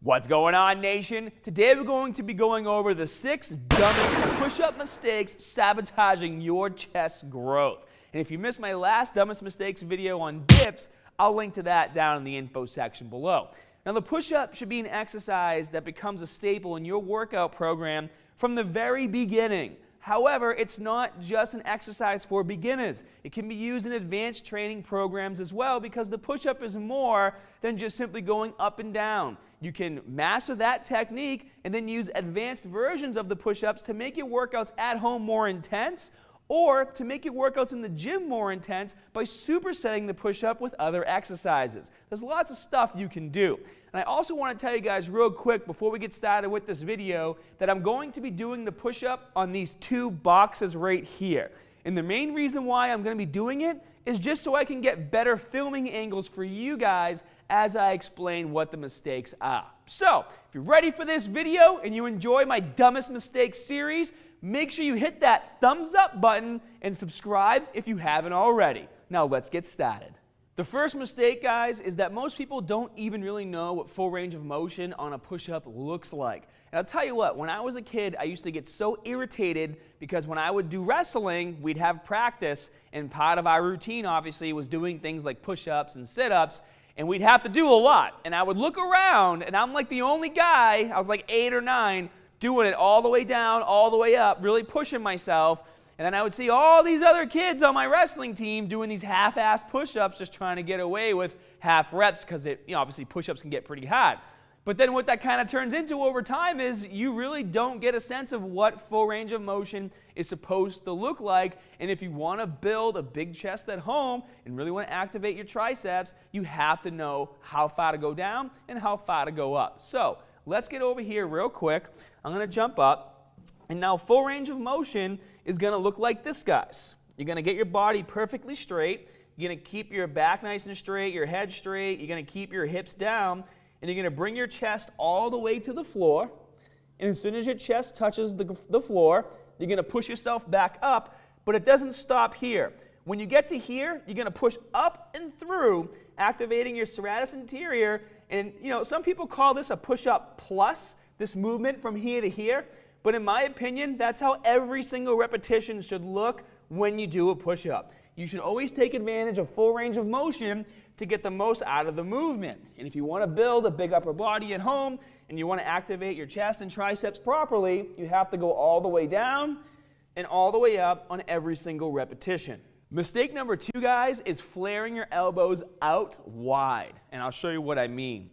What's going on, nation? Today we're going to be going over the 6 dumbest push-up mistakes sabotaging your chest growth. And if you missed my last dumbest mistakes video on dips, I'll link to that down in the info section below. Now, the push-up should be an exercise that becomes a staple in your workout program from the very beginning. However, it's not just an exercise for beginners. It can be used in advanced training programs as well, because the push-up is more than just simply going up and down. You can master that technique and then use advanced versions of the push-ups to make your workouts at home more intense, or to make your workouts in the gym more intense by supersetting the push-up with other exercises. There's lots of stuff you can do. And I also want to tell you guys real quick before we get started with this video that I'm going to be doing the push-up on these 2 boxes right here. And the main reason why I'm going to be doing it is just so I can get better filming angles for you guys as I explain what the mistakes are. So, if you're ready for this video and you enjoy my dumbest mistakes series, make sure you hit that thumbs up button and subscribe if you haven't already. Now let's get started. The first mistake, guys, is that most people don't even really know what full range of motion on a push-up looks like. And I'll tell you what, when I was a kid, I used to get so irritated because when I would do wrestling, we'd have practice, and part of our routine, obviously, was doing things like push-ups and sit-ups, and we'd have to do a lot. And I would look around, and I'm like the only guy, I was like 8 or 9, doing it all the way down, all the way up, really pushing myself. And then I would see all these other kids on my wrestling team doing these half-assed push-ups, just trying to get away with half reps, because obviously push-ups can get pretty hard. But then what that kind of turns into over time is you really don't get a sense of what full range of motion is supposed to look like. And if you want to build a big chest at home and really want to activate your triceps, you have to know how far to go down and how far to go up. So let's get over here real quick. I'm going to jump up. And now full range of motion is going to look like this, guys. You're going to get your body perfectly straight. You're going to keep your back nice and straight, your head straight. You're going to keep your hips down. And you're going to bring your chest all the way to the floor. And as soon as your chest touches the floor, you're going to push yourself back up. But it doesn't stop here. When you get to here, you're going to push up and through, activating your serratus anterior. And, some people call this a push-up plus, this movement from here to here. But in my opinion, that's how every single repetition should look when you do a push-up. You should always take advantage of full range of motion to get the most out of the movement. And if you want to build a big upper body at home and you want to activate your chest and triceps properly, you have to go all the way down and all the way up on every single repetition. Mistake number 2, guys, is flaring your elbows out wide. And I'll show you what I mean.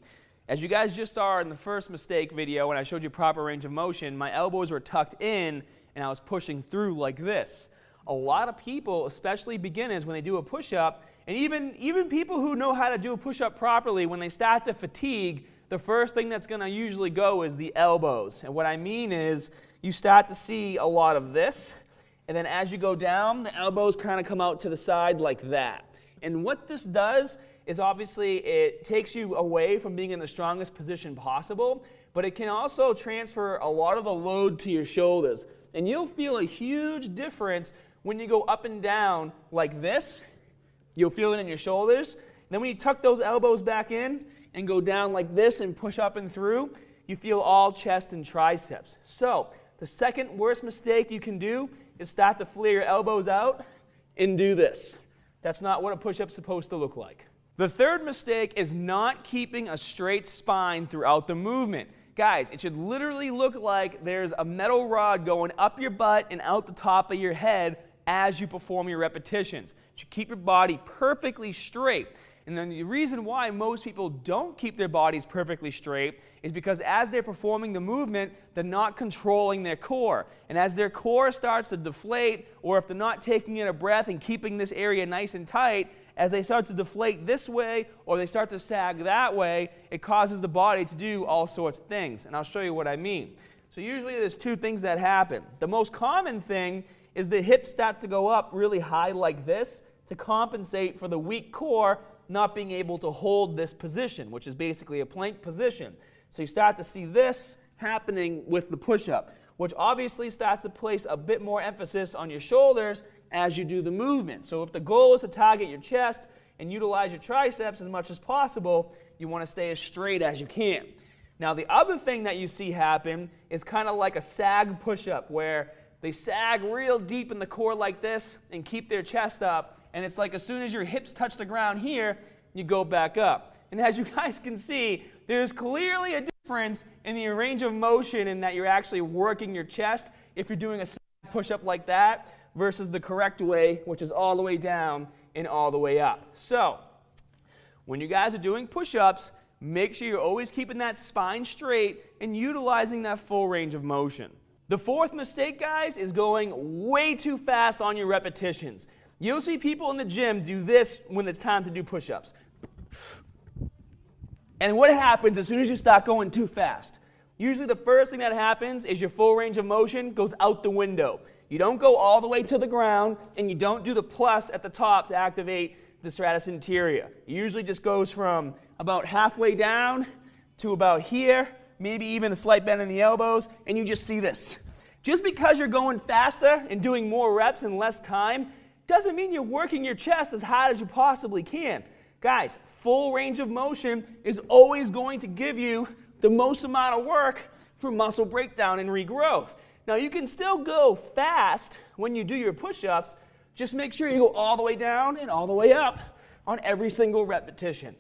As you guys just saw in the first mistake video when I showed you proper range of motion, my elbows were tucked in and I was pushing through like this. A lot of people, especially beginners, when they do a push-up, and even people who know how to do a push-up properly, when they start to fatigue, the first thing that's going to usually go is the elbows. And what I mean is you start to see a lot of this, and then as you go down, the elbows kind of come out to the side like that. And what this does is obviously it takes you away from being in the strongest position possible, but it can also transfer a lot of the load to your shoulders. And you'll feel a huge difference when you go up and down like this. You'll feel it in your shoulders. Then when you tuck those elbows back in and go down like this and push up and through, you feel all chest and triceps. So the second worst mistake you can do is start to flare your elbows out and do this. That's not what a push-up's supposed to look like. The third mistake is not keeping a straight spine throughout the movement. Guys, it should literally look like there's a metal rod going up your butt and out the top of your head as you perform your repetitions. You should keep your body perfectly straight. And then the reason why most people don't keep their bodies perfectly straight is because as they're performing the movement, they're not controlling their core. And as their core starts to deflate, or if they're not taking in a breath and keeping this area nice and tight, as they start to deflate this way or they start to sag that way, it causes the body to do all sorts of things. And I'll show you what I mean. So usually there's 2 things that happen. The most common thing is the hips start to go up really high like this to compensate for the weak core not being able to hold this position, which is basically a plank position. So you start to see this happening with the push-up, which obviously starts to place a bit more emphasis on your shoulders as you do the movement. So if the goal is to target your chest and utilize your triceps as much as possible, you want to stay as straight as you can. Now, the other thing that you see happen is kind of like a sag push-up, where they sag real deep in the core like this and keep their chest up, and it's like as soon as your hips touch the ground here, you go back up. And as you guys can see, there's clearly a difference in the range of motion in that you're actually working your chest if you're doing a sag push-up like that versus the correct way, which is all the way down and all the way up. So, when you guys are doing push-ups, make sure you're always keeping that spine straight and utilizing that full range of motion. The fourth mistake, guys, is going way too fast on your repetitions. You'll see people in the gym do this when it's time to do push-ups. And what happens as soon as you start going too fast? Usually the first thing that happens is your full range of motion goes out the window. You don't go all the way to the ground, and you don't do the plus at the top to activate the serratus anterior. It usually just goes from about halfway down to about here, maybe even a slight bend in the elbows, and you just see this. Just because you're going faster and doing more reps in less time doesn't mean you're working your chest as hard as you possibly can. Guys, full range of motion is always going to give you the most amount of work for muscle breakdown and regrowth. Now, you can still go fast when you do your push-ups. Just make sure you go all the way down and all the way up on every single repetition.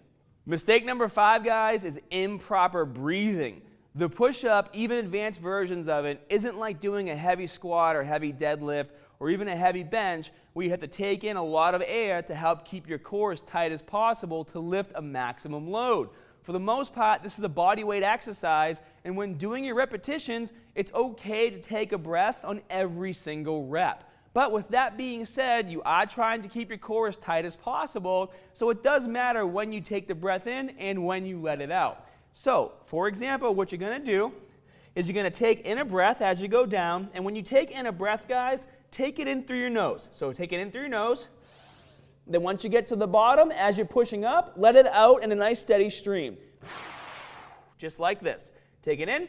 Mistake number 5, guys, is improper breathing. The push-up, even advanced versions of it, isn't like doing a heavy squat or heavy deadlift or even a heavy bench where you have to take in a lot of air to help keep your core as tight as possible to lift a maximum load. For the most part, this is a body weight exercise, and when doing your repetitions, it's okay to take a breath on every single rep. But with that being said, you are trying to keep your core as tight as possible, so it does matter when you take the breath in and when you let it out. So, for example, what you're going to do is you're going to take in a breath as you go down, and when you take in a breath, guys, take it in through your nose. So take it in through your nose. Then once you get to the bottom, as you're pushing up, let it out in a nice steady stream. Just like this. Take it in.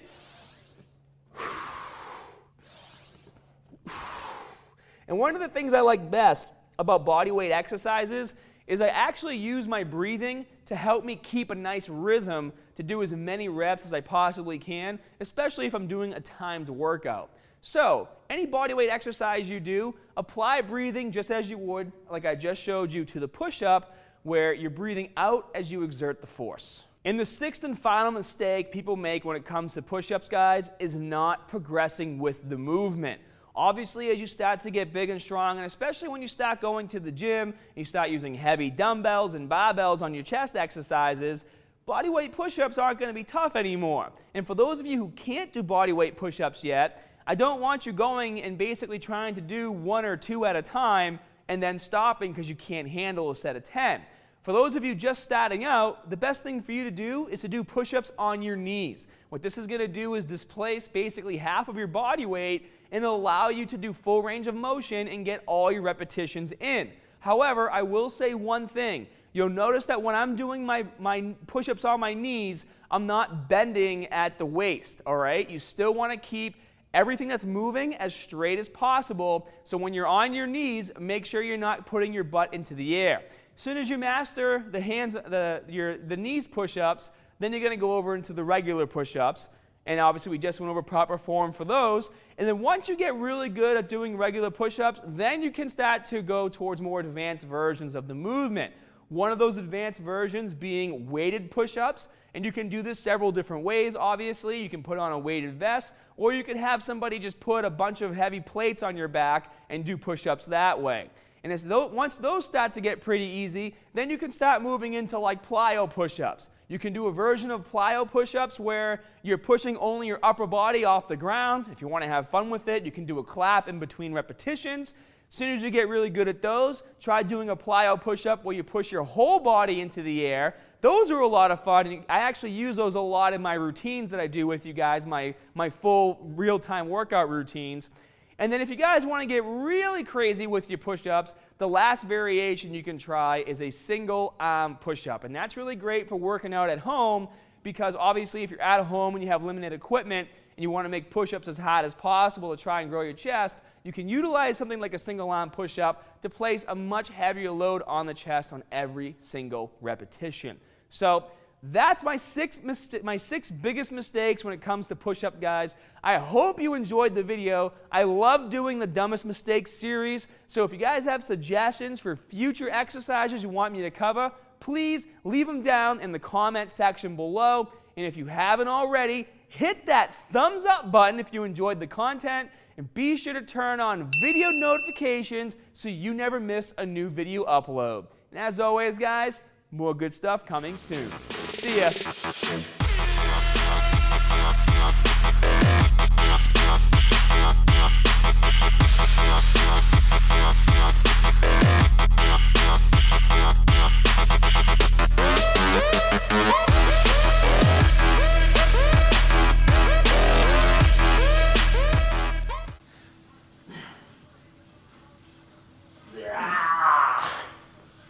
And one of the things I like best about body weight exercises is I actually use my breathing to help me keep a nice rhythm to do as many reps as I possibly can, especially if I'm doing a timed workout. So, any body weight exercise you do, apply breathing just as you would, like I just showed you, to the push-up, where you're breathing out as you exert the force. And the sixth and final mistake people make when it comes to push-ups, guys, is not progressing with the movement. Obviously, as you start to get big and strong, and especially when you start going to the gym, and you start using heavy dumbbells and barbells on your chest exercises, body weight push-ups aren't going to be tough anymore. And for those of you who can't do body weight push-ups yet, I don't want you going and basically trying to do 1 or 2 at a time and then stopping because you can't handle a set of 10. For those of you just starting out, the best thing for you to do is to do push-ups on your knees. What this is going to do is displace basically half of your body weight and allow you to do full range of motion and get all your repetitions in. However, I will say one thing. You'll notice that when I'm doing my push-ups on my knees, I'm not bending at the waist, all right? You still want to keep everything that's moving as straight as possible, so when you're on your knees, make sure you're not putting your butt into the air. As soon as you master the knees push-ups, then you're going to go over into the regular push-ups, and obviously we just went over proper form for those. And then once you get really good at doing regular push-ups, then you can start to go towards more advanced versions of the movement. One of those advanced versions being weighted push-ups, and you can do this several different ways, obviously. You can put on a weighted vest, or you can have somebody just put a bunch of heavy plates on your back and do push-ups that way. And once those start to get pretty easy, then you can start moving into like plyo push-ups. You can do a version of plyo push-ups where you're pushing only your upper body off the ground. If you want to have fun with it, you can do a clap in between repetitions. As soon as you get really good at those, try doing a plyo push-up where you push your whole body into the air. Those are a lot of fun. I actually use those a lot in my routines that I do with you guys, my full real-time workout routines. And then if you guys want to get really crazy with your push-ups, the last variation you can try is a single arm push-up. And that's really great for working out at home because obviously if you're at home and you have limited equipment and you want to make push-ups as hard as possible to try and grow your chest, you can utilize something like a single arm push-up to place a much heavier load on the chest on every single repetition. So That's my six biggest mistakes when it comes to push-up, guys. I hope you enjoyed the video. I love doing the dumbest mistakes series. So if you guys have suggestions for future exercises you want me to cover, please leave them down in the comment section below. And if you haven't already, hit that thumbs up button if you enjoyed the content. And be sure to turn on video notifications so you never miss a new video upload. And as always, guys, more good stuff coming soon. See ya.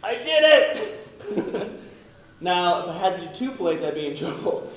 I did it! Now, if I had to do 2 plates, I'd be in trouble.